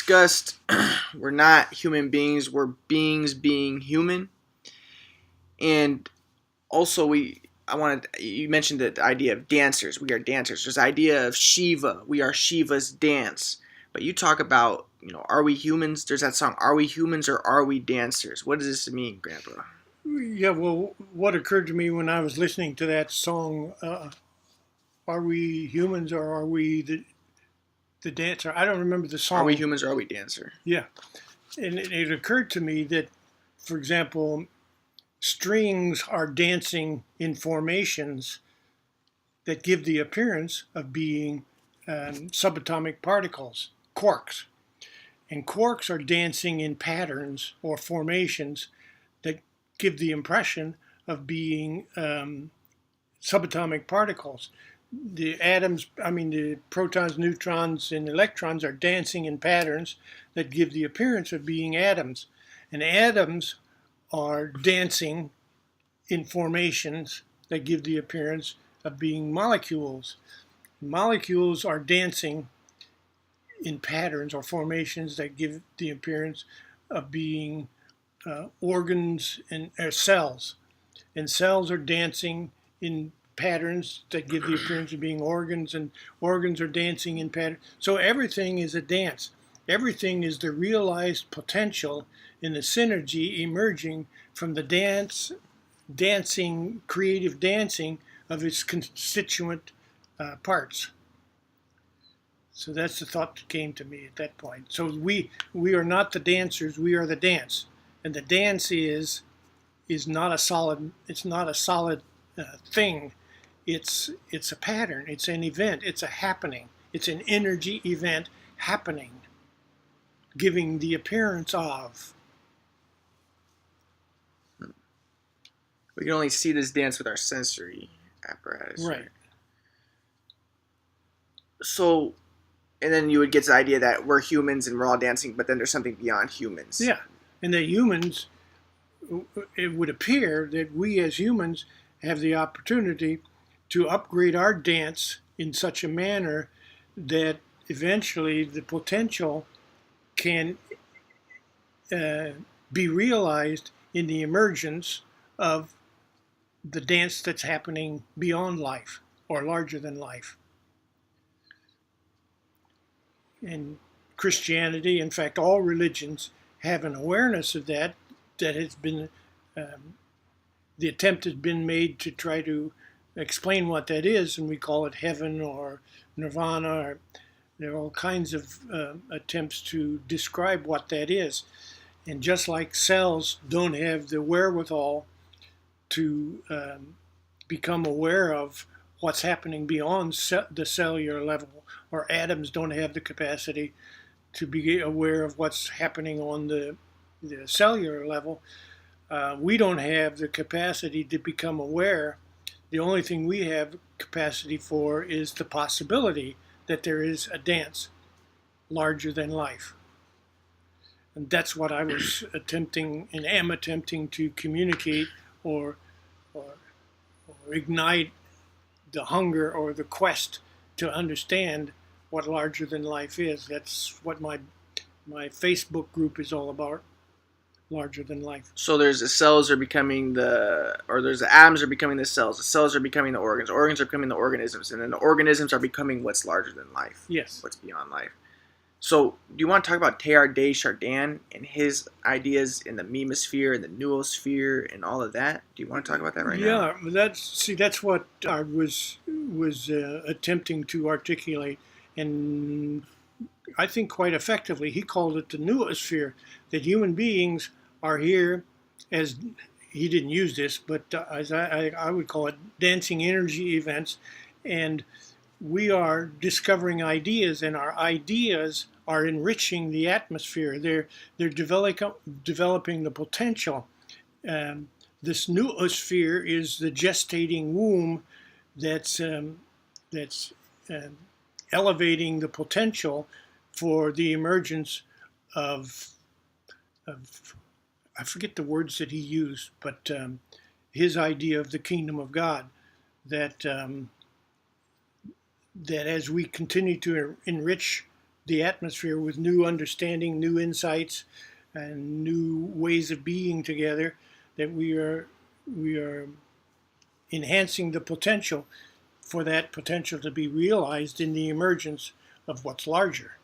discussed, we're not human beings, we're beings being human. And also you mentioned the idea of dancers. We are dancers. There's the idea of Shiva. We are Shiva's dance. But you talk about, are we humans? There's that song, Are We Humans or Are We Dancers? What does this mean, Grandpa? Yeah, well, what occurred to me when I was listening to that song, are we humans or are we the dancer? I don't remember the Are we song. humans or are we dancer? Yeah, and it occurred to me that, for example, strings are dancing in formations that give the appearance of being subatomic particles, quarks. And quarks are dancing in patterns or formations that give the impression of being subatomic particles. The protons, neutrons, and electrons are dancing in patterns that give the appearance of being atoms. And atoms are dancing in formations that give the appearance of being molecules. Molecules are dancing in patterns or formations that give the appearance of being organs and cells. And cells are dancing in patterns that give the appearance of being organs, and organs are dancing in patterns. So everything is a dance. Everything is the realized potential in the synergy emerging from the creative dancing of its constituent parts. So that's the thought that came to me at that point. So we are not the dancers, we are the dance. And the dance is not a solid, it's not a solid thing. It's a pattern, it's an event, it's a happening. It's an energy event happening, giving the appearance of. We can only see this dance with our sensory apparatus. Right. So, and then you would get the idea that we're humans and we're all dancing, but then there's something beyond humans. Yeah. And that humans, it would appear that we as humans have the opportunity to upgrade our dance in such a manner that eventually the potential can be realized in the emergence of the dance that's happening beyond life or larger than life. And Christianity, in fact, all religions have an awareness of that has been, the attempt has been made to try to explain what that is, and we call it heaven or nirvana. There are all kinds of attempts to describe what that is. And just like cells don't have the wherewithal to become aware of what's happening beyond the cellular level, or atoms don't have the capacity to be aware of what's happening on the cellular level, we don't have the capacity to become aware. The only thing we have capacity for is the possibility that there is a dance larger than life. And that's what I was attempting and am attempting to communicate or ignite the hunger or the quest to understand what larger than life is. That's what my Facebook group is all about. Larger than life. So there's the cells are becoming there's the atoms are becoming the cells are becoming the organs are becoming the organisms, and then the organisms are becoming what's larger than life. Yes. What's beyond life. So do you want to talk about Teilhard de Chardin and his ideas in the memosphere and the noosphere and all of that? Do you want to talk about that right now? Yeah, that's what I was attempting to articulate, and I think quite effectively. He called it the noosphere, that human beings are here as, he didn't use this, but as I would call it, dancing energy events, and we are discovering ideas, and our ideas are enriching the atmosphere. They're developing the potential. This noosphere is the gestating womb that's elevating the potential for the emergence of I forget the words that he used, but his idea of the kingdom of God, that that as we continue to enrich the atmosphere with new understanding, new insights, and new ways of being together, that we are enhancing the potential for that potential to be realized in the emergence of what's larger.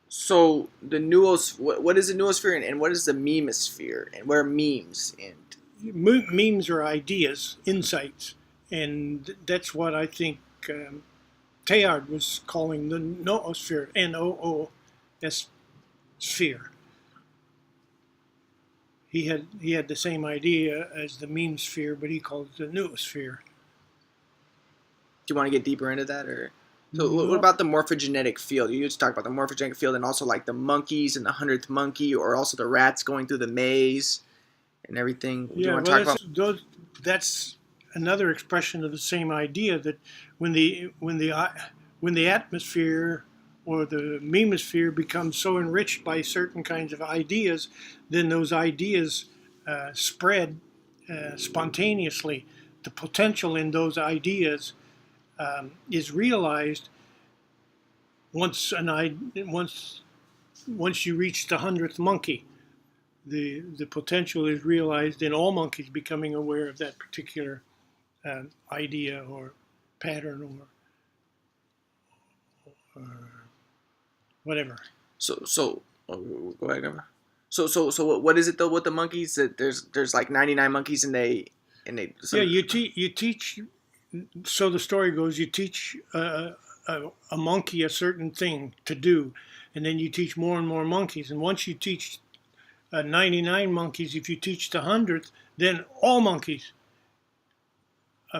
So the nuos, what is the noosphere and what is the memosphere and what are memes and Memes are ideas, insights, and that's what I think Teilhard was calling the noosphere, Noos sphere. He had the same idea as the meme sphere, but he called it the noosphere. do you want to get deeper into that or? So what No, about the morphogenetic field? You used to talk about the morphogenetic field and also like the monkeys and the 100th monkey or also the rats going through the maze and everything. Do you yeah, want to well, talk about? that's another expression of the same idea that when the atmosphere or the memosphere becomes so enriched by certain kinds of ideas, then those ideas spread spontaneously. The potential in those ideas is realized once once you reach the 100th monkey. The potential is realized in all monkeys becoming aware of that particular idea or pattern or whatever. So oh, go ahead. Go. So what is it though with the monkeys that there's like 99 monkeys and they Yeah, some you teach. So the story goes, you teach a monkey a certain thing to do, and then you teach more and more monkeys. And once you teach 99 monkeys, if you teach the 100th, then all monkeys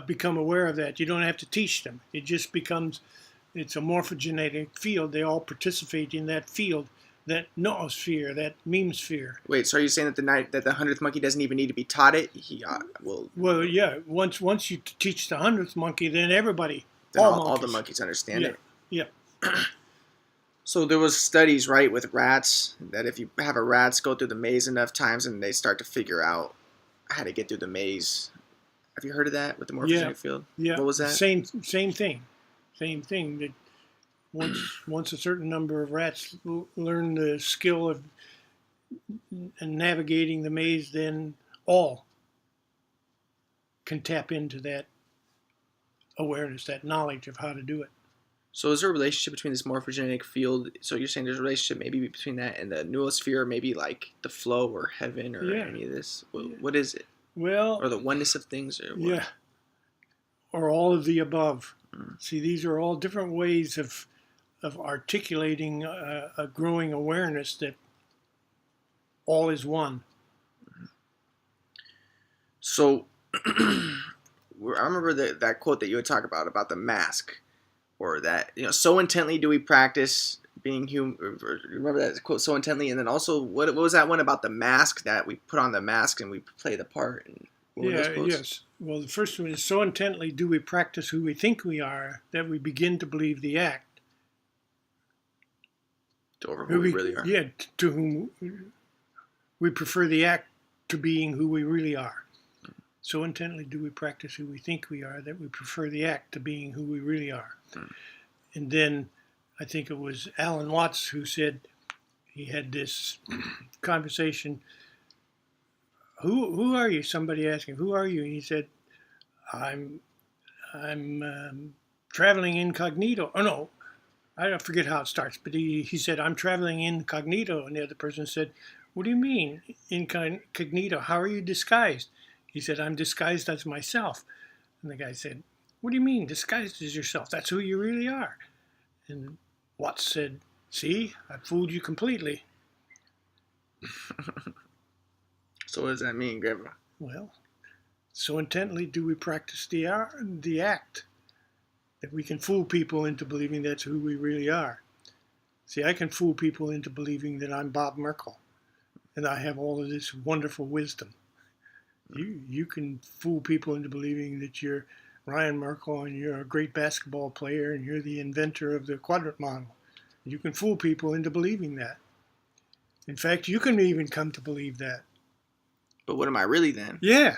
become aware of that. You don't have to teach them. It just becomes, it's a morphogenetic field. They all participate in that field, that noosphere, that meme sphere. wait. So are you saying that the 100th monkey doesn't even need to be taught it? He will Well, yeah. Once you teach the 100th monkey, then everybody, then all all the monkeys. monkeys understand Yeah, it. yeah, So there was studies right with rats that if you have a rats go through the maze enough times and they start to figure out how to get through the maze. Have you heard of that with the yeah, morphogenetic field? yeah. What was that? Same thing, same thing. That once a certain number of rats learn the skill of navigating the maze, then all can tap into that awareness, that knowledge of how to do it. So is there a relationship between this morphogenetic field? So you're saying there's a relationship maybe between that and the noosphere, maybe like the flow or heaven or Yeah. any of this? Yeah. What is it? Well, Or the oneness of things or what? yeah, or all of the above. Mm. See, these are all different ways of articulating a growing awareness that all is one. So I remember that quote that you would talk about the mask, or that so intently do we practice being human. Remember that quote so intently, and then also what was that one about the mask that we put on the mask and we play the part? And what were those Yeah, quotes? yes. Well, the first one is so intently do we practice who we think we are that we begin to believe the act. Over who we really are. Yeah, to whom we prefer the act to being who we really are. So intently do we practice who we think we are that we prefer the act to being who we really are. Mm. And then I think it was Alan Watts who said he had this conversation. Who are you? Somebody asked him, "Who are you?" And he said, "I'm traveling incognito." Oh no, I don't forget how it starts, but he said, "I'm traveling incognito," and the other person said, "What do you mean incognito? How are you disguised?" He said, "I'm disguised as myself." And the guy said, "What do you mean disguised as yourself? That's who you really are." And Watts said, "See, I fooled you completely." So what does that mean, Grandpa? Well, so intently do we practice the act that we can fool people into believing that's who we really are. See, I can fool people into believing that I'm Bob Merkel and I have all of this wonderful wisdom. You can fool people into believing that you're Ryan Merkel and you're a great basketball player and you're the inventor of the quadrant model. You can fool people into believing that. In fact, you can even come to believe that. But what am I really then? Yeah,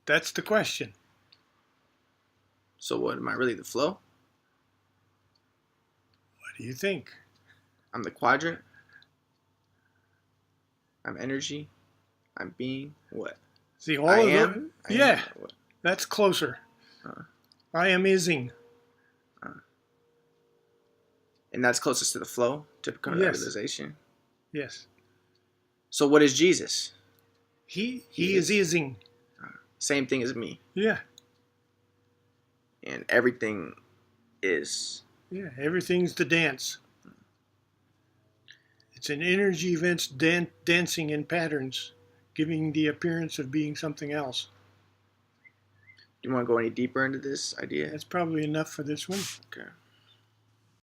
that's the question. So what am I really? The flow? do you think? I'm the quadrant. I'm energy. I'm being. What? See, I all of am. the I yeah, am. What? that's closer. Uh, I am ising. uh. And that's closest to the flow, typical Yes, realization. yes. So what is Jesus? He is ising. Same thing as me. Yeah, And everything is. yeah. Everything's the dance. It's an energy events dancing in patterns, giving the appearance of being something else. Do you want to go any deeper into this idea? That's probably enough for this one. Okay.